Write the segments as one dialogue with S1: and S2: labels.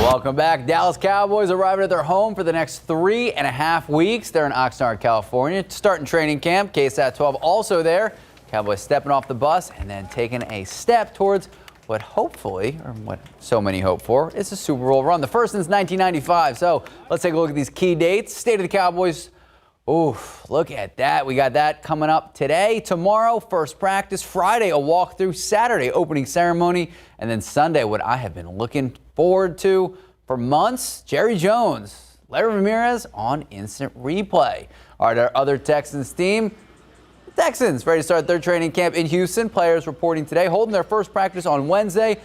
S1: Welcome back. Dallas Cowboys arriving at their home for the next 3.5 weeks. They're in Oxnard, California, starting training camp. KSAT12 also there. Cowboys stepping off the bus and then taking a step towards what hopefully, or what so many hope for, is a Super Bowl run. The first since 1995. So let's take a look at these key dates. State of the Cowboys. Oof, look at that. We got that coming up today, tomorrow, first practice, Friday, a walkthrough, Saturday, opening ceremony, and then Sunday, what I have been looking forward to for months, Jerry Jones, Larry Ramirez on instant replay. All right, our other Texans team, the Texans ready to start their training camp in Houston. Players reporting today, holding their first practice on Wednesday.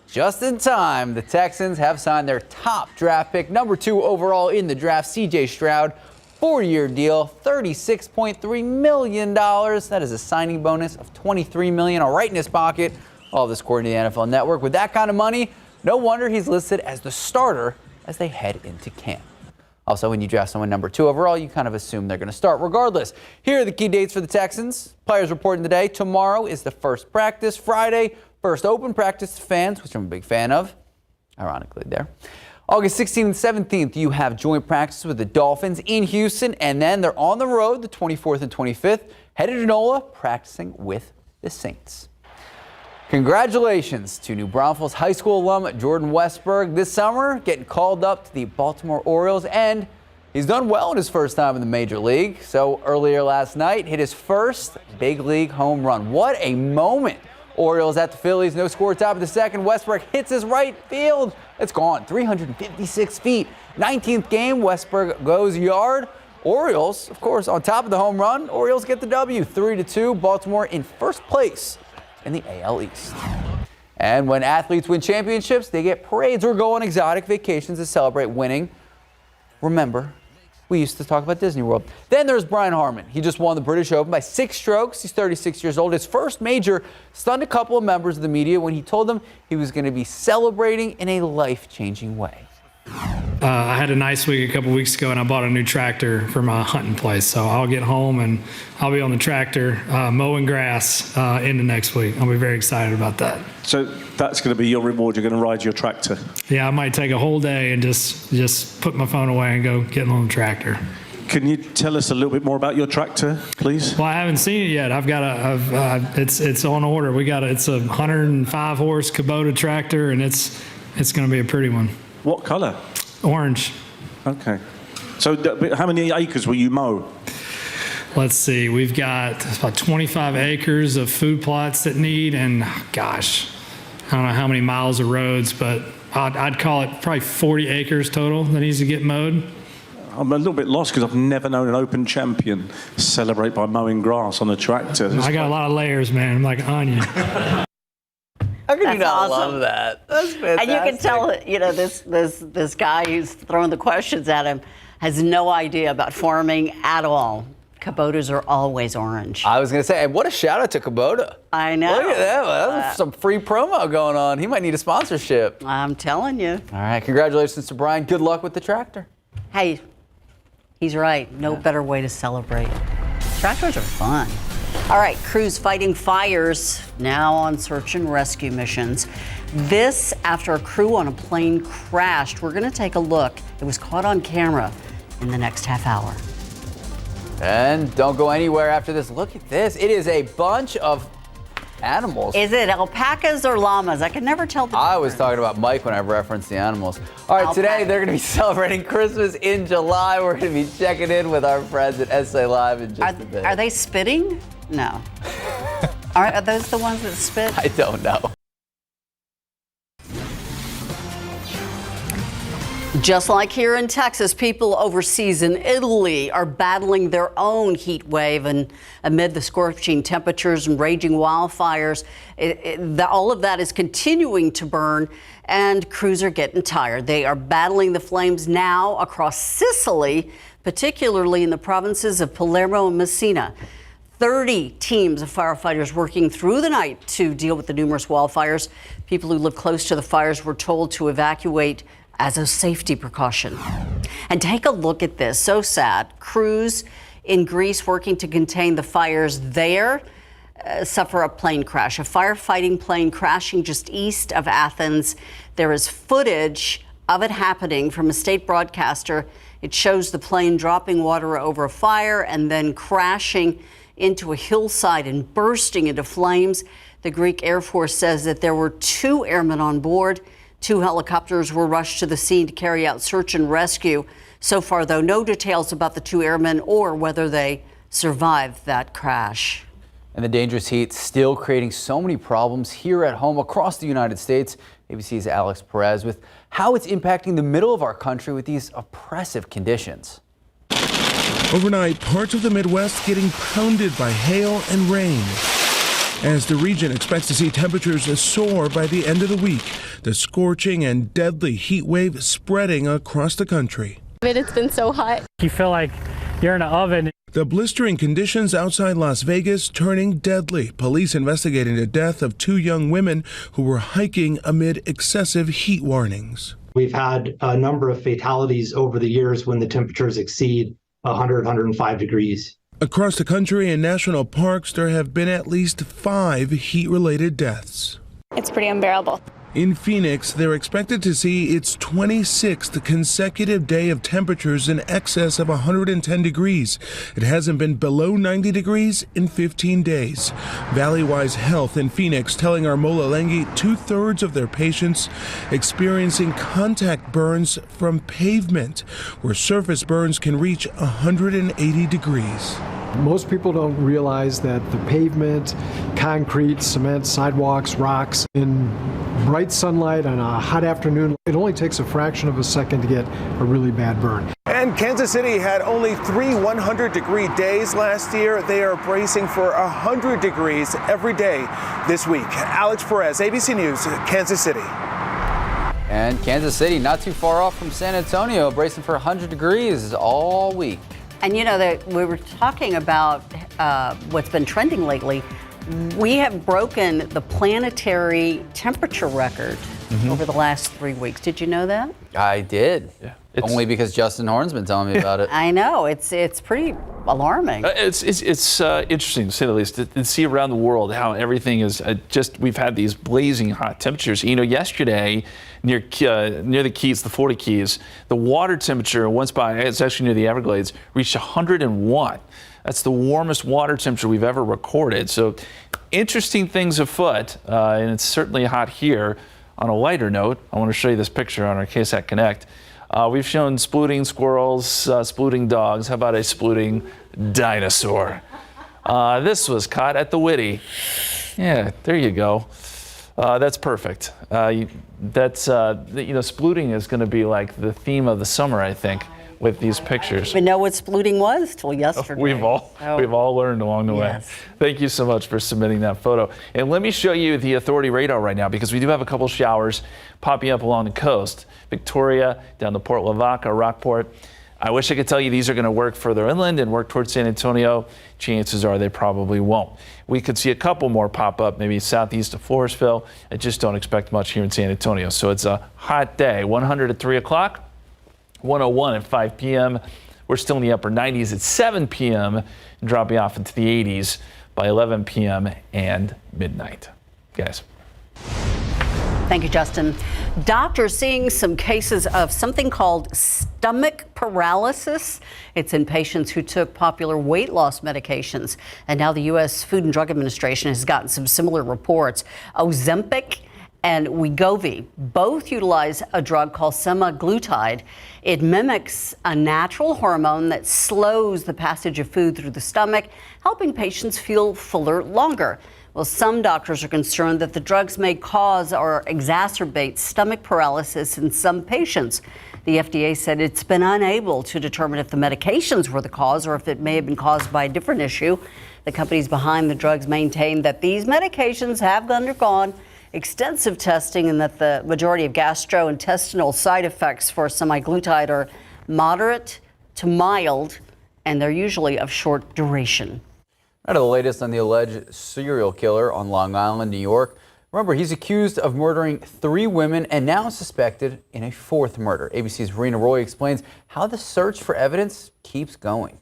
S1: Just in time, the Texans have signed their top draft pick, number 2 overall in the draft, C.J. Stroud. 4-year deal, $36.3 million. That is a signing bonus of $23 million right in his pocket. All this according to the NFL Network. With that kind of money, no wonder he's listed as the starter as they head into camp. Also, when you draft someone number 2 overall, you kind of assume they're going to start regardless. Here are the key dates for the Texans. Players reporting today. Tomorrow is the first practice. Friday, first open practice to fans, which I'm a big fan of. Ironically there. August 16th and 17th, you have joint practice with the Dolphins in Houston, and then they're on the road the 24th and 25th, headed to NOLA, practicing with the Saints. Congratulations to New Braunfels High School alum Jordan Westberg this summer, getting called up to the Baltimore Orioles, and he's done well in his first time in the Major League. So earlier last night, hit his first big league home run. What a moment! Orioles at the Phillies, no score, top of the second. Westberg hits his right field. It's gone, 356 feet. 19th game, Westberg goes yard. Orioles, of course, on top of the home run. Orioles get the W, 3-2. Baltimore in first place in the AL East. And when athletes win championships, they get parades or go on exotic vacations to celebrate winning. Remember, we used to talk about Disney World. Then there's Brian Harman. He just won the British Open by 6 strokes. He's 36 years old. His first major stunned a couple of members of the media when he told them he was going to be celebrating in a life-changing way.
S2: I had a nice week a couple weeks ago, and I bought a new tractor for my hunting place. So I'll get home, and I'll be on the tractor mowing grass into next week. I'll be very excited about that.
S3: So that's going to be your reward. You're going to ride your tractor.
S2: Yeah, I might take a whole day and just put my phone away and go get on the tractor.
S3: Can you tell us a little bit more about your tractor, please?
S2: Well, I haven't seen it yet. It's on order. It's a 105 horse Kubota tractor, and it's going to be a pretty one.
S3: What color?
S2: Orange.
S3: Okay. So how many acres will you mow?
S2: Let's see. We've got about 25 acres of food plots that need, and gosh, I don't know how many miles of roads, but I'd call it probably 40 acres total that needs to get mowed.
S3: I'm a little bit lost because I've never known an Open champion celebrate by mowing grass on a tractor.
S2: I got a lot of layers, man. I'm like an onion.
S1: How can you not
S4: awesome.
S1: love that? That's fantastic.
S4: And you can tell, this guy who's throwing the questions at him has no idea about farming at all. Kubotas are always orange.
S1: I was going to say, what a shout out to Kubota.
S4: I know.
S1: Look at that. That's some free promo going on. He might need a sponsorship.
S4: I'm telling you.
S1: All right. Congratulations to Brian. Good luck with the tractor.
S4: Hey, he's right. No better way to celebrate. Tractors are fun. All right, crews fighting fires now on search and rescue missions. This after a crew on a plane crashed. We're going to take a look. It was caught on camera in the next half hour.
S1: And don't go anywhere after this. Look at this. It is a bunch of animals.
S4: Is it alpacas or llamas? I can never tell the difference.
S1: I was talking about Mike when I referenced the animals. All right, today they're going to be celebrating Christmas in July. We're going to be checking in with our friends at SA Live in just a bit.
S4: Are they spitting? No. Are those the ones that spit?
S1: I don't know.
S4: Just like here in Texas, people overseas in Italy are battling their own heat wave, and amid the scorching temperatures and raging wildfires, all of that is continuing to burn, and crews are getting tired. They are battling the flames now across Sicily, particularly in the provinces of Palermo and Messina. 30 teams of firefighters working through the night to deal with the numerous wildfires. People who live close to the fires were told to evacuate as a safety precaution. And take a look at this. So sad. Crews in Greece working to contain the fires there suffer a plane crash. A firefighting plane crashing just east of Athens. There is footage of it happening from a state broadcaster. It shows the plane dropping water over a fire and then crashing into a hillside and bursting into flames. The Greek Air Force says that there were 2 airmen on board. 2 helicopters were rushed to the scene to carry out search and rescue. So far, though, no details about the 2 airmen or whether they survived that crash.
S1: And the dangerous heat still creating so many problems here at home across the United States. ABC's Alex Perez with how it's impacting the middle of our country with these oppressive conditions.
S5: Overnight, parts of the Midwest getting pounded by hail and rain. As the region expects to see temperatures soar by the end of the week, the scorching and deadly heat wave spreading across the country.
S6: It's been so hot.
S7: You feel like you're in an oven.
S5: The blistering conditions outside Las Vegas turning deadly. Police investigating the death of 2 young women who were hiking amid excessive heat warnings.
S8: We've had a number of fatalities over the years when the temperatures exceed 100, 105 degrees.
S5: Across the country in national parks, there have been at least 5 heat-related deaths.
S6: It's pretty unbearable.
S5: In Phoenix, they're expected to see its 26th consecutive day of temperatures in excess of 110 degrees. It hasn't been below 90 degrees in 15 days. Valleywise Health in Phoenix telling our Mola Lengi 2/3 of their patients experiencing contact burns from pavement, where surface burns can reach 180 degrees.
S9: Most people don't realize that the pavement, concrete, cement, sidewalks, rocks, in bright sunlight on a hot afternoon, it only takes a fraction of a second to get a really bad burn.
S10: And Kansas City had only 3 100-degree days last year. They are bracing for 100 degrees every day this week. Alex Perez, ABC News, Kansas City.
S1: And Kansas City not too far off from San Antonio, bracing for 100 degrees all week.
S4: And you know that we were talking about what's been trending lately. We have broken the planetary temperature record over the last 3 weeks. Did you know that?
S1: I did. Yeah. Only because Justin Horn's been telling me about it.
S4: I know. It's pretty alarming.
S11: It's interesting, to say the least, to see around the world how everything is we've had these blazing hot temperatures. You know, yesterday near the Keys, the 40 Keys, the water temperature in one spot, it's actually near the Everglades, reached 101. That's the warmest water temperature we've ever recorded. So interesting things afoot, and it's certainly hot here. On a lighter note, I want to show you this picture on our KSAT Connect. We've shown splooting squirrels, splooting dogs. How about a splooting dinosaur? This was caught at the Whitty. Yeah, there you go. That's perfect. Splooting is going to be like the theme of the summer, I think, with these pictures.
S4: I didn't know what splooting was till yesterday.
S11: We've all learned along the way. Thank you so much for submitting that photo. And let me show you the Authority radar right now, because we do have a couple showers popping up along the coast. Victoria, down to Port Lavaca, Rockport. I wish I could tell you these are going to work further inland and work towards San Antonio. Chances are they probably won't. We could see a couple more pop up, maybe southeast of Forestville. I just don't expect much here in San Antonio. So it's a hot day. 100 at 3 o'clock. 101 at 5 p.m. We're still in the upper 90s at 7 p.m. and dropping off into the 80s by 11 p.m. and midnight. Guys.
S4: Thank you, Justin. Doctors seeing some cases of something called stomach paralysis. It's in patients who took popular weight loss medications. And now the U.S. Food and Drug Administration has gotten some similar reports. Ozempic and Wegovy both utilize a drug called semaglutide. It mimics a natural hormone that slows the passage of food through the stomach, helping patients feel fuller longer. Well, some doctors are concerned that the drugs may cause or exacerbate stomach paralysis in some patients. The FDA said it's been unable to determine if the medications were the cause or if it may have been caused by a different issue. The companies behind the drugs maintain that these medications have undergone extensive testing and that the majority of gastrointestinal side effects for semaglutide are moderate to mild, and they're usually of short duration.
S1: Now to the latest on the alleged serial killer on Long Island, New York. Remember, he's accused of murdering 3 women and now suspected in a 4th murder. ABC's Rena Roy explains how the search for evidence keeps going.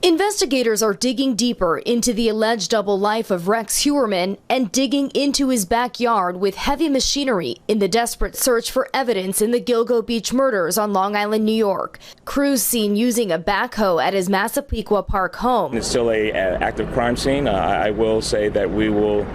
S12: Investigators are digging deeper into the alleged double life of Rex Heuermann and digging into his backyard with heavy machinery in the desperate search for evidence in the Gilgo Beach murders on Long Island, New York. Crews seen using a backhoe at his Massapequa Park home.
S13: It's still an active crime scene. I will say that we will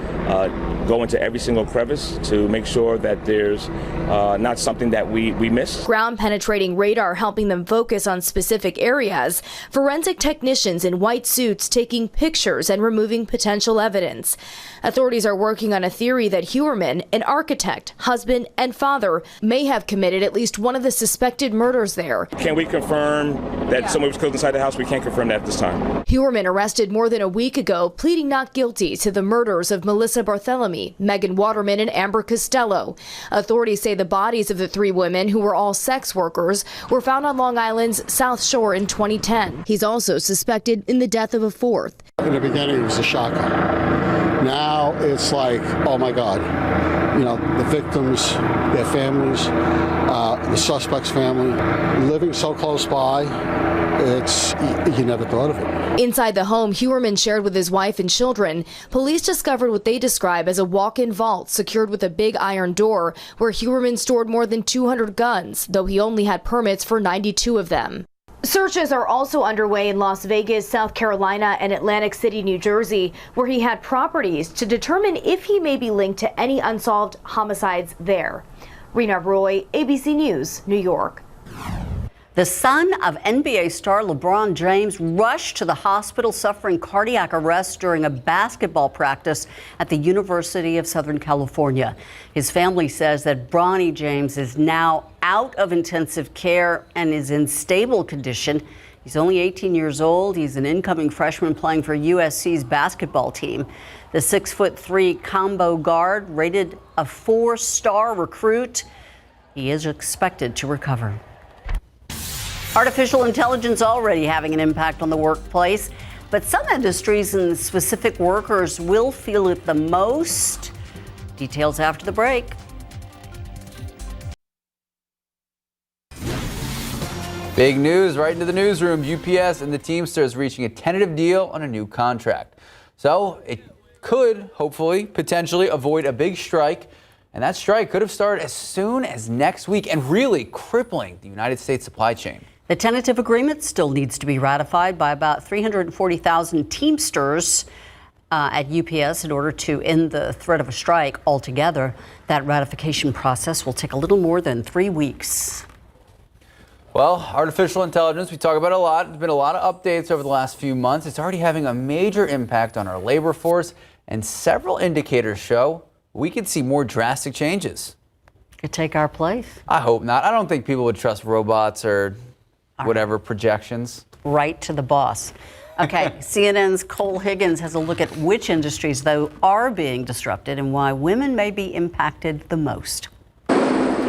S13: go into every single crevice to make sure that there's not something that we missed.
S12: Ground penetrating radar helping them focus on specific areas. Forensic technicians in white suits taking pictures and removing potential evidence. Authorities are working on a theory that Heuermann, an architect, husband, and father, may have committed at least one of the suspected murders there.
S13: Can we confirm that someone was killed inside the house? We can't confirm that at this time.
S12: Heuermann arrested more than a week ago, pleading not guilty to the murders of Melissa Barthelemy, Megan Waterman, and Amber Costello. Authorities say the bodies of the three women, who were all sex workers, were found on Long Island's South Shore in 2010. He's also suspected in the death of a fourth.
S14: In the beginning, it was a shocker. Now it's like, oh my God. You know, the victims, their families, the suspect's family, living so close by, you never thought of it.
S12: Inside the home Heuermann shared with his wife and children, police discovered what they describe as a walk-in vault secured with a big iron door where Heuermann stored more than 200 guns, though he only had permits for 92 of them. Searches are also underway in Las Vegas, South Carolina, and Atlantic City, New Jersey, where he had properties to determine if he may be linked to any unsolved homicides there. Rena Roy, ABC News, New York.
S4: The son of NBA star LeBron James rushed to the hospital suffering cardiac arrest during a basketball practice at the University of Southern California. His family says that Bronny James is now out of intensive care and is in stable condition. He's only 18 years old. He's an incoming freshman playing for USC's basketball team. The 6'3" combo guard, rated a 4-star recruit. He is expected to recover. Artificial intelligence already having an impact on the workplace, but some industries and specific workers will feel it the most. Details after the break.
S1: Big news right into the newsroom. UPS and the Teamsters reaching a tentative deal on a new contract. So it could hopefully potentially avoid a big strike. And that strike could have started as soon as next week and really crippling the United States supply chain.
S4: The tentative agreement still needs to be ratified by about 340,000 Teamsters at UPS in order to end the threat of a strike altogether. That ratification process will take a little more than 3 weeks.
S1: Well, artificial intelligence, we talk about it a lot. There's been a lot of updates over the last few months. It's already having a major impact on our labor force, and several indicators show we could see more drastic changes.
S4: Could take our place?
S1: I hope not. I don't think people would trust robots or whatever projections.
S4: Right to the boss. Okay, CNN's Cole Higgins has a look at which industries, though, are being disrupted and why women may be impacted the most.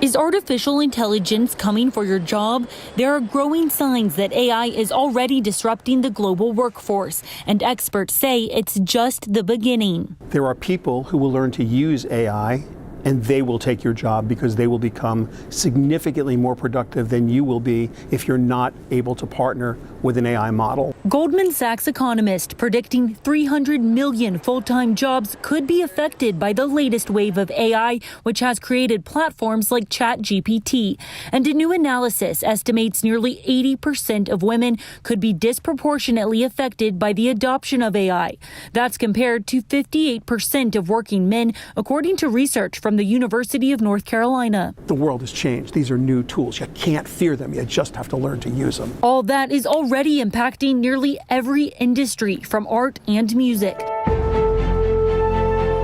S15: Is artificial intelligence coming for your job? There are growing signs that AI is already disrupting the global workforce, and experts say it's just the beginning.
S16: There are people who will learn to use AI, and they will take your job because they will become significantly more productive than you will be if you're not able to partner with an AI model.
S15: Goldman Sachs economist predicting 300 million full-time jobs could be affected by the latest wave of AI, which has created platforms like ChatGPT. And a new analysis estimates nearly 80% of women could be disproportionately affected by the adoption of AI. That's compared to 58% of working men, according to research from the University of North Carolina.
S16: The world has changed. These are new tools. You can't fear them. You just have to learn to use them.
S15: All that is already impacting nearly every industry, from art and music,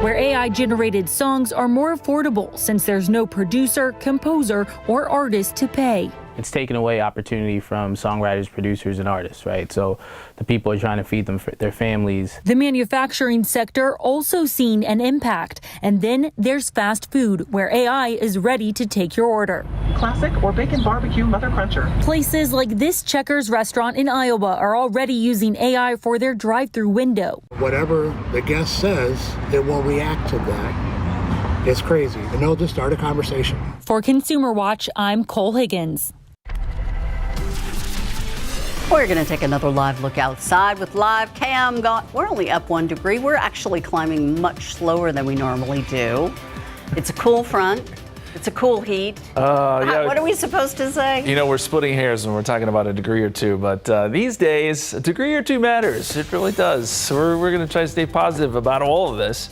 S15: where AI-generated songs are more affordable since there's no producer, composer, or artist to pay.
S17: It's taken away opportunity from songwriters, producers, and artists, right? So the people are trying to feed them, their families.
S15: The manufacturing sector also seen an impact. And then there's fast food, where AI is ready to take your order.
S18: Classic or bacon barbecue mother cruncher.
S15: Places like this Checkers restaurant in Iowa are already using AI for their drive-through window.
S19: Whatever the guest says, it will react to that. It's crazy. And they'll just start a conversation.
S15: For Consumer Watch, I'm Cole Higgins.
S4: We're going to take another live look outside with live cam. We're only up 1 degree. We're actually climbing much slower than we normally do. It's a cool front. It's a cool heat.
S11: Yeah.
S4: What are we supposed to say?
S11: You know, we're splitting hairs when we're talking about a degree or two, but these days, a degree or two matters. It really does. So we're going to try to stay positive about all of this.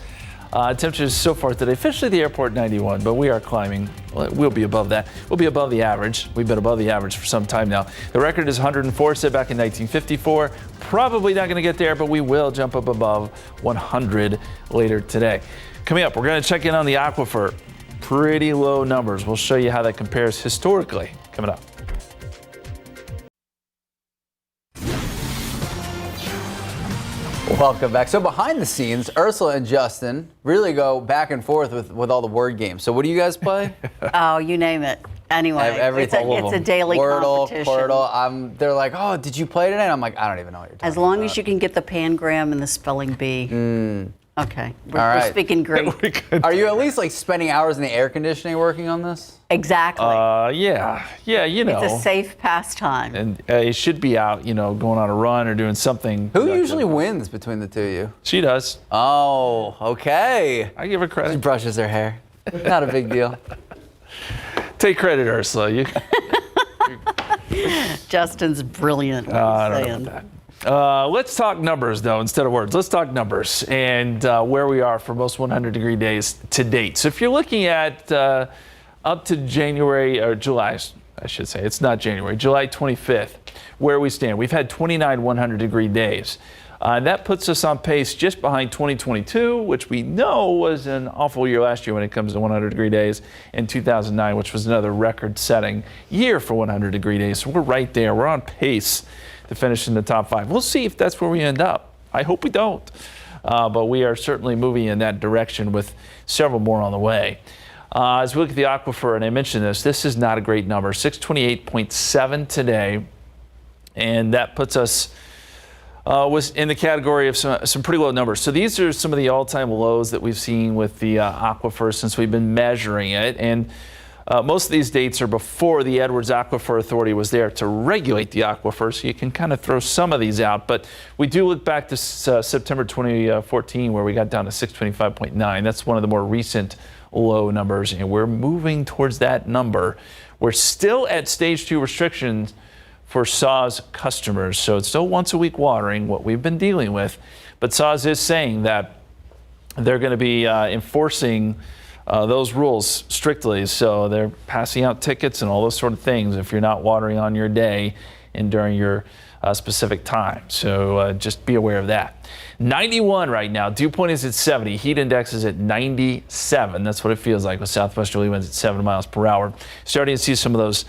S11: Temperatures so far today, officially at the airport 91, but we are climbing. We'll be above that. We'll be above the average. We've been above the average for some time now. The record is 104, set back in 1954. Probably not going to get there, but we will jump up above 100 later today. Coming up, we're going to check in on the aquifer. Pretty low numbers. We'll show you how that compares historically. Coming up.
S1: Welcome back. So behind the scenes, Ursula and Justin really go back and forth with all the word games. So what do you guys play?
S4: Oh, you name it. Anyway,
S1: Everything.
S4: it's a daily competition.
S1: Wordle. They're like, oh, did you play today? And I'm like, I don't even know what you're talking about.
S4: As long as you can get the pangram and the spelling bee. Okay, we're speaking Greek.
S1: Are you at least like spending hours in the air conditioning working on this?
S4: Exactly.
S11: Yeah, you know.
S4: It's a safe pastime.
S11: And it should be out, you know, going on a run or doing something.
S1: Who usually wins between the two of you?
S11: She does.
S1: Oh, okay.
S11: I give her credit.
S1: She brushes her hair. Not a big deal.
S11: Take credit, Ursula.
S4: Justin's brilliant.
S11: I don't know about that. Let's talk numbers, though, instead of words. Let's talk numbers and where we are for most 100-degree days to date. So if you're looking at up to January or July, I should say, it's not January, July 25th, where we stand. We've had 29 100-degree days. And that puts us on pace just behind 2022, which we know was an awful year last year when it comes to 100-degree days, and 2009, which was another record-setting year for 100-degree days. So we're right there. We're on pace to finish in the top 5. We'll see if that's where we end up. I hope we don't. But we are certainly moving in that direction with several more on the way. As we look at the aquifer, and I mentioned this is not a great number, 628.7 today. And that puts us was in the category of some pretty low numbers. So these are some of the all-time lows that we've seen with the aquifer since we've been measuring it. And most of these dates are before the Edwards Aquifer Authority was there to regulate the aquifer, so you can kind of throw some of these out. But we do look back to September 2014, where we got down to 625.9. That's one of the more recent low numbers, and we're moving towards that number. We're still at stage 2 restrictions for SAWS customers, so it's still once-a-week watering, what we've been dealing with. But SAWS is saying that they're going to be enforcing those rules strictly, so they're passing out tickets and all those sort of things if you're not watering on your day and during your specific time. So just be aware of that. 91 right now. Dew point is at 70. Heat index is at 97. That's what it feels like with southwesterly winds at 7 miles per hour. Starting to see some of those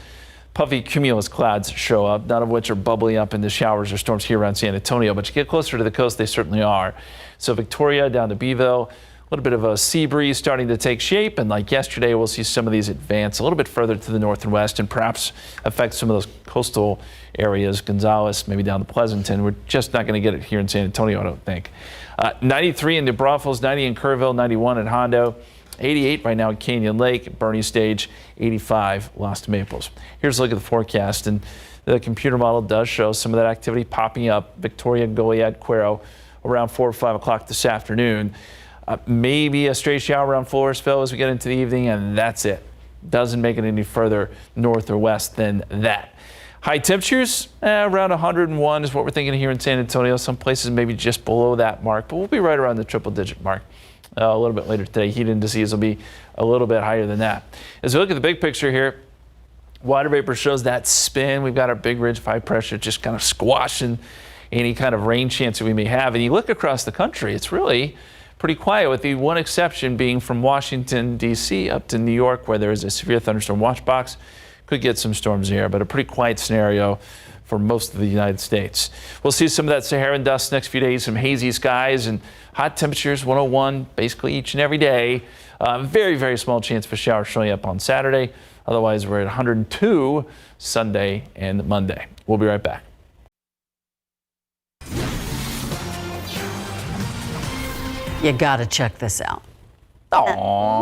S11: puffy cumulus clouds show up, none of which are bubbling up into showers or storms here around San Antonio, but you get closer to the coast, they certainly are. So Victoria down to Beeville, a little bit of a sea breeze starting to take shape, and like yesterday, we'll see some of these advance a little bit further to the north and west and perhaps affect some of those coastal areas, Gonzales, maybe down to Pleasanton. We're just not going to get it here in San Antonio, I don't think. 93 in New Braunfels, 90 in Kerrville, 91 in Hondo, 88 right now at Canyon Lake, Bernie Stage, 85 Lost Maples. Here's a look at the forecast, and the computer model does show some of that activity popping up. Victoria, Goliad, Cuero around 4 or 5 o'clock this afternoon. Maybe a stray shower around Floresville as we get into the evening, and that's it. Doesn't make it any further north or west than that. High temperatures, around 101 is what we're thinking here in San Antonio. Some places maybe just below that mark, but we'll be right around the triple-digit mark. A little bit later today, heat indices will be a little bit higher than that. As we look at the big picture here, water vapor shows that spin. We've got our big ridge of high pressure just kind of squashing any kind of rain chance that we may have. And you look across the country, it's really pretty quiet, with the one exception being from Washington, D.C. up to New York, where there is a severe thunderstorm watch box. Could get some storms here, but a pretty quiet scenario for most of the United States. We'll see some of that Saharan dust next few days, some hazy skies and hot temperatures, 101 basically each and every day. Very, very small chance for showers showing up on Saturday. Otherwise, we're at 102 Sunday and Monday. We'll be right back.
S4: You gotta check this out.
S1: Aww.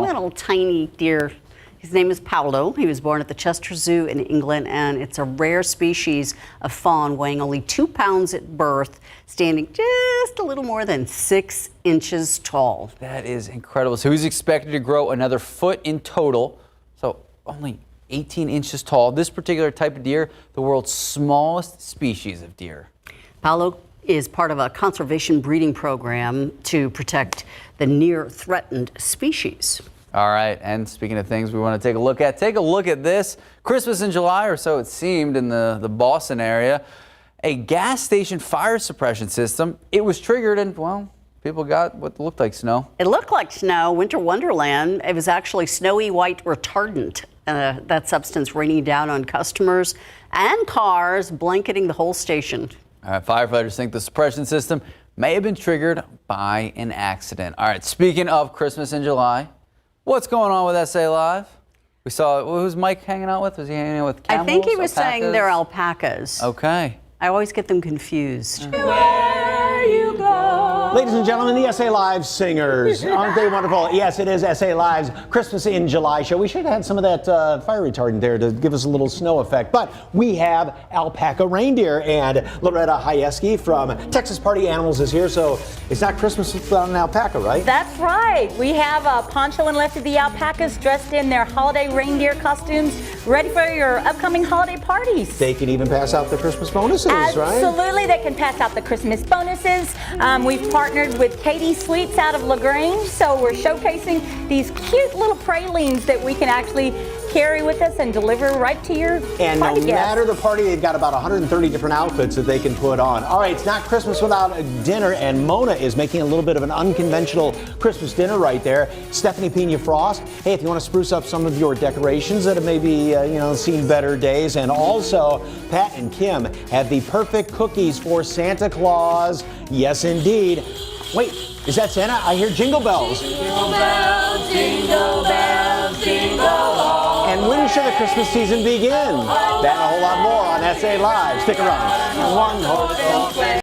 S4: That little tiny deer His name is Paolo. He was born at the Chester Zoo in England, and it's a rare species of fawn weighing only 2 pounds at birth, standing just a little more than 6 inches tall.
S1: That is incredible. So he's expected to grow another foot in total, so only 18 inches tall. This particular type of deer, the world's smallest species of deer.
S4: Paolo is part of a conservation breeding program to protect the near-threatened species.
S1: All right, and speaking of things we want to take a look at this. Christmas in July, or so it seemed, in the Boston area. A gas station fire suppression system. It was triggered and, well, people got what looked like snow.
S4: It looked like snow, winter wonderland. It was actually snowy white retardant, that substance raining down on customers and cars, blanketing the whole station.
S1: All right, firefighters think the suppression system may have been triggered by an accident. All right, speaking of Christmas in July, what's going on with SA Live? We saw, who's Mike hanging out with? Was he hanging out with camels?
S4: I think he was
S1: alpacas?
S4: saying they're alpacas.
S1: Okay.
S4: I always get them confused.
S20: Where you go. Ladies and gentlemen, the SA Live singers. Aren't they wonderful? Yes, it is SA Live's Christmas in July show. We should have had some of that fire retardant there to give us a little snow effect. But we have alpaca reindeer, and Loretta Hayeski from Texas Party Animals is here. So it's not Christmas without an alpaca, right?
S21: That's right. We have Poncho and Lefty the alpacas dressed in their holiday reindeer costumes, ready for your upcoming holiday parties.
S20: They can even pass out the Christmas bonuses, right?
S21: Absolutely, they can pass out the Christmas bonuses. We've partnered with Katie Sweets out of LaGrange, so we're showcasing these cute little pralines that we can actually carry with us and deliver right to your
S20: and
S21: party
S20: no
S21: guests.
S20: matter the party, they've got about 130 different outfits that they can put on. All right, it's not Christmas without a dinner, and Mona is making a little bit of an unconventional Christmas dinner right there. Stephanie Pena Frost, hey, if you want to spruce up some of your decorations that have maybe seen better days, and also Pat and Kim have the perfect cookies for Santa Claus. Yes, indeed. Wait, is that Santa? I hear jingle bells. Jingle bells, jingle bells, jingle all. And when should the Christmas season begin? That and a whole lot more on SA Live. Stick around. One horse.